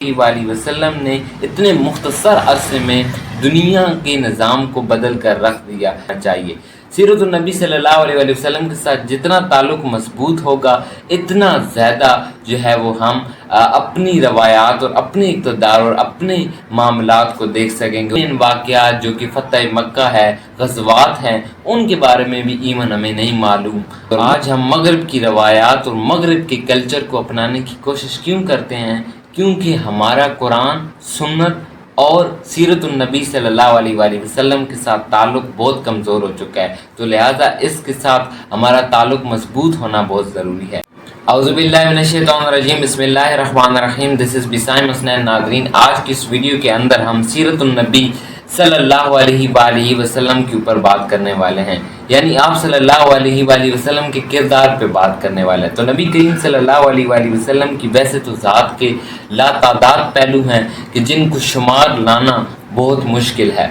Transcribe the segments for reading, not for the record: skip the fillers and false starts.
علیہ وسلم نے اتنے مختصر عرصے میں دنیا کے نظام کو بدل کر رکھ دیا چاہیے۔ سیرت النبی صلی اللہ علیہ وسلم کے ساتھ جتنا تعلق مضبوط ہوگا اتنا زیادہ جو ہے وہ ہم اپنی روایات اور اپنے اقتدار اور اپنے معاملات کو دیکھ سکیں گے۔ ان واقعات جو کہ فتح مکہ ہے، غزوات ہیں، ان کے بارے میں بھی ایون ہمیں نہیں معلوم۔ اور آج ہم مغرب کی روایات اور مغرب کے کلچر کو اپنانے کی کوشش کیوں کرتے ہیں؟ کیونکہ ہمارا قرآن، سنت اور سیرت النبی صلی اللہ علیہ وسلم کے ساتھ تعلق بہت کمزور ہو چکا ہے، تو لہٰذا اس کے ساتھ ہمارا تعلق مضبوط ہونا بہت ضروری ہے۔ اعوذ باللہ من الشیطان الرجیم، بسم اللہ الرحمن الرحیم۔ دس از بسائم حسنین۔ ناظرین، آج کی اس ویڈیو کے اندر ہم سیرت النبی صلی اللہ علیہ وسلم کے اوپر بات کرنے والے ہیں، یعنی آپ صلی اللہ علیہ وسلم کے کردار پہ بات کرنے والے ہیں۔ تو نبی کریم صلی اللہ علیہ وسلم کی ویسے تو ذات کے لاتعداد پہلو ہیں کہ جن کو شمار لانا بہت مشکل ہے۔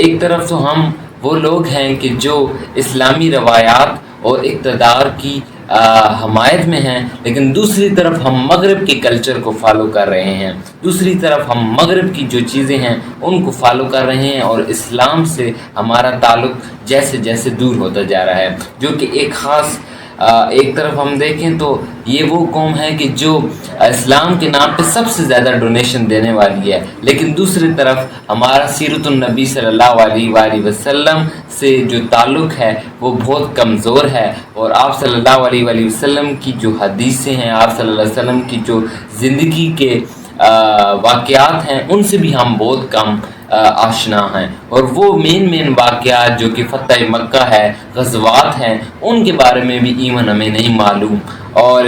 ایک طرف تو ہم وہ لوگ ہیں کہ جو اسلامی روایات اور اقتدار کی حمایت میں ہیں، لیکن دوسری طرف ہم مغرب کے کلچر کو فالو کر رہے ہیں، دوسری طرف ہم مغرب کی جو چیزیں ہیں ان کو فالو کر رہے ہیں، اور اسلام سے ہمارا تعلق جیسے جیسے دور ہوتا جا رہا ہے، جو کہ ایک طرف ہم دیکھیں تو یہ وہ قوم ہے کہ جو اسلام کے نام پہ سب سے زیادہ ڈونیشن دینے والی ہے، لیکن دوسری طرف ہمارا سیرت النبی صلی اللہ علیہ وسلم سے جو تعلق ہے وہ بہت کمزور ہے، اور آپ صلی اللہ علیہ وسلم کی جو حدیثیں ہیں، آپ صلی اللہ علیہ وسلم کی جو زندگی کے واقعات ہیں ان سے بھی ہم بہت کم آشنا ہیں، اور وہ مین واقعات جو کہ فتح مکہ ہے، غزوات ہیں، ان کے بارے میں بھی ایون ہمیں نہیں معلوم، اور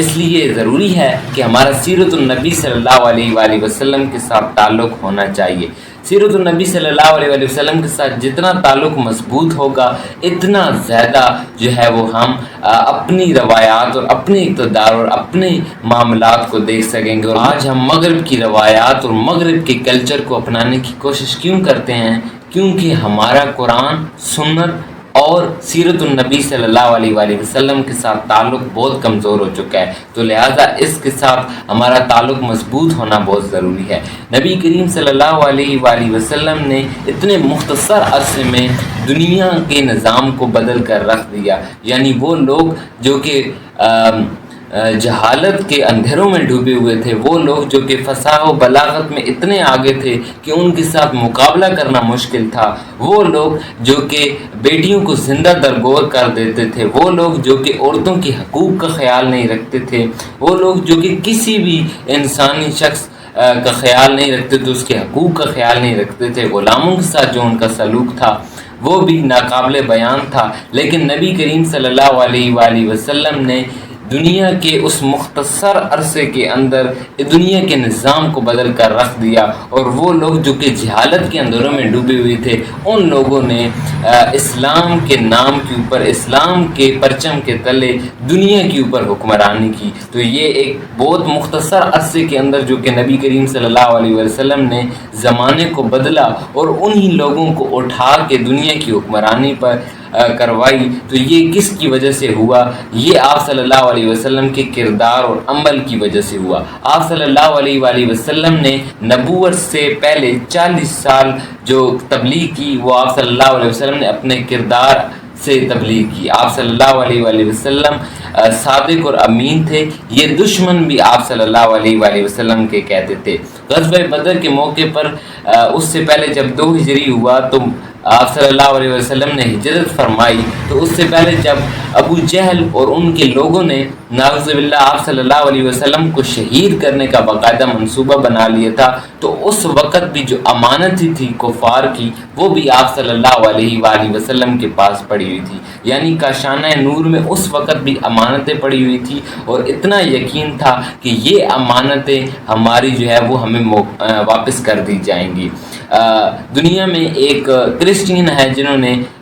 اس لیے ضروری ہے کہ ہمارا سیرت النبی صلی اللہ علیہ وسلم کے ساتھ تعلق ہونا چاہیے۔ سیرت النبی صلی اللہ علیہ وسلم کے ساتھ جتنا تعلق مضبوط ہوگا اتنا زیادہ جو ہے وہ ہم اپنی روایات اور اپنے اقتدار اور اپنے معاملات کو دیکھ سکیں گے۔ اور آج ہم مغرب کی روایات اور مغرب کے کلچر کو اپنانے کی کوشش کیوں کرتے ہیں؟ کیونکہ ہمارا قرآن، سنت اور سیرت النبی صلی اللہ علیہ وسلم کے ساتھ تعلق بہت کمزور ہو چکا ہے، تو لہٰذا اس کے ساتھ ہمارا تعلق مضبوط ہونا بہت ضروری ہے۔ نبی کریم صلی اللہ علیہ وسلم نے اتنے مختصر عرصے میں دنیا کے نظام کو بدل کر رکھ دیا، یعنی وہ لوگ جو کہ جہالت کے اندھیروں میں ڈوبے ہوئے تھے، وہ لوگ جو کہ فصاحت و بلاغت میں اتنے آگے تھے کہ ان کے ساتھ مقابلہ کرنا مشکل تھا، وہ لوگ جو کہ بیٹیوں کو زندہ درگور کر دیتے تھے، وہ لوگ جو کہ عورتوں کے حقوق کا خیال نہیں رکھتے تھے، وہ لوگ جو کہ کسی بھی انسانی شخص کا خیال نہیں رکھتے تھے، اس کے حقوق کا خیال نہیں رکھتے تھے، غلاموں کے ساتھ جو ان کا سلوک تھا وہ بھی ناقابل بیان تھا، لیکن نبی کریم صلی اللہ علیہ وسلم نے دنیا کے اس مختصر عرصے کے اندر دنیا کے نظام کو بدل کر رکھ دیا، اور وہ لوگ جو کہ جہالت کے اندروں میں ڈوبے ہوئے تھے ان لوگوں نے اسلام کے نام کے اوپر، اسلام کے پرچم کے تلے دنیا کے اوپر حکمرانی کی۔ تو یہ ایک بہت مختصر عرصے کے اندر جو کہ نبی کریم صلی اللہ علیہ وسلم نے زمانے کو بدلا اور انہی لوگوں کو اٹھا کے دنیا کی حکمرانی پر کروائی، تو یہ کس کی وجہ سے ہوا؟ یہ آپ صلی اللہ علیہ وسلم کے کردار اور عمل کی وجہ سے ہوا۔ آپ صلی اللہ علیہ وسلم نے نبوت سے پہلے 40 سال جو تبلیغ کی، وہ آپ صلی اللہ علیہ وسلم نے اپنے کردار سے تبلیغ کی۔ آپ صلی اللہ علیہ وسلم صادق اور امین تھے، یہ دشمن بھی آپ صلی اللہ علیہ وسلم کے کہتے تھے۔ غزوہ بدر کے موقع پر اس سے پہلے جب 2 ہجری ہوا تو آپ صلی اللہ علیہ وسلم نے ہجرت فرمائی، تو اس سے پہلے جب ابو جہل اور ان کے لوگوں نے نعوذ باللہ آپ صلی اللہ علیہ وسلم کو شہید کرنے کا باقاعدہ منصوبہ بنا لیا تھا، تو اس وقت بھی جو امانتی تھی کفار کی وہ بھی آپ صلی اللہ علیہ وسلم کے پاس پڑی ہوئی تھی، یعنی کاشانہ نور میں اس وقت بھی امانتیں پڑی ہوئی تھی، اور اتنا یقین تھا کہ یہ امانتیں ہماری جو ہے وہ ہمیں واپس کر دی جائیں گی۔ دنیا میں ایک کرسچین ہے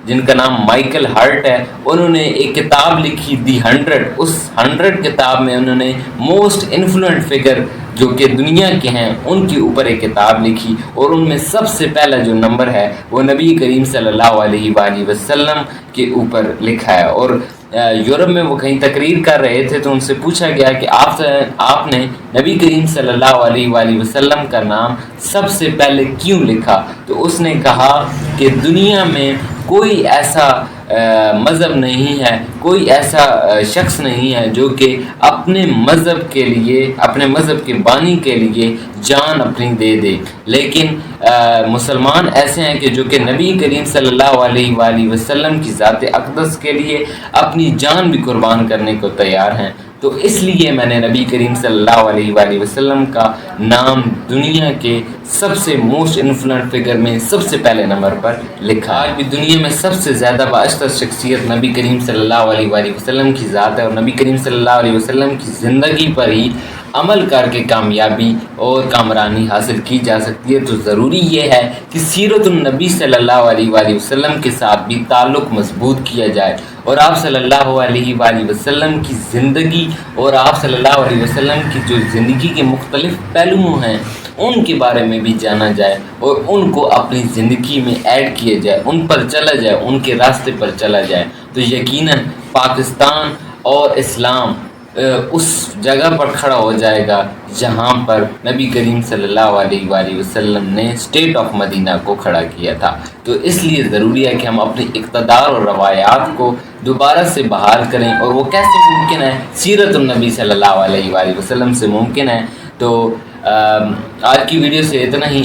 جن کا نام مائیکل ہارٹ ہے، انہوں نے ایک کتاب لکھی دی 100، اس 100 کتاب میں انہوں نے موسٹ انفلوئنٹ فگر جو کہ دنیا کے ہیں ان کے اوپر ایک کتاب لکھی، اور ان میں سب سے پہلا جو نمبر ہے وہ نبی کریم صلی اللہ علیہ وسلم کے اوپر لکھا ہے، اور یورپ میں وہ کہیں تقریر کر رہے تھے تو ان سے پوچھا گیا کہ آپ نے نبی کریم صلی اللہ علیہ وآلہ وسلم کا نام سب سے پہلے کیوں لکھا؟ تو اس نے کہا کہ دنیا میں کوئی ایسا مذہب نہیں ہے، کوئی ایسا شخص نہیں ہے جو کہ اپنے مذہب کے لیے، اپنے مذہب کے بانی کے لیے جان اپنی دے دے، لیکن مسلمان ایسے ہیں کہ جو کہ نبی کریم صلی اللہ علیہ وآلہ وسلم کی ذات اقدس کے لیے اپنی جان بھی قربان کرنے کو تیار ہیں۔ تو اس لیے میں نے نبی کریم صلی اللہ علیہ وآلہ وسلم کا نام دنیا کے سب سے موسٹ انفلوئنٹ فگر میں سب سے پہلے نمبر پر لکھا۔ آج بھی دنیا میں سب سے زیادہ باعث شخصیت نبی کریم صلی اللہ علیہ وآلہ وسلم کی ذات ہے، اور نبی کریم صلی اللہ علیہ وسلم کی زندگی پر ہی عمل کر کے کامیابی اور کامرانی حاصل کی جا سکتی ہے۔ تو ضروری یہ ہے کہ سیرت النبی صلی اللہ علیہ وآلہ وسلم کے ساتھ بھی تعلق مضبوط کیا جائے، اور آپ صلی اللہ علیہ وآلہ وسلم کی زندگی اور آپ صلی اللہ علیہ وسلم کی جو زندگی کے مختلف پہلوؤں ہیں ان کے بارے میں بھی جانا جائے، اور ان کو اپنی زندگی میں ایڈ کیا جائے، ان پر چلا جائے، ان کے راستے پر چلا جائے، تو یقیناً پاکستان اور اسلام اس جگہ پر کھڑا ہو جائے گا جہاں پر نبی کریم صلی اللہ علیہ وآلہ وسلم نے اسٹیٹ آف مدینہ کو کھڑا کیا تھا۔ تو اس لیے ضروری ہے کہ ہم اپنی اقتدار اور روایات کو دوبارہ سے بحال کریں، اور وہ کیسے ممکن ہے؟ سیرت النبی صلی اللہ علیہ وآلہ وسلم سے ممکن ہے۔ تو آج کی ویڈیو سے اتنا ہی۔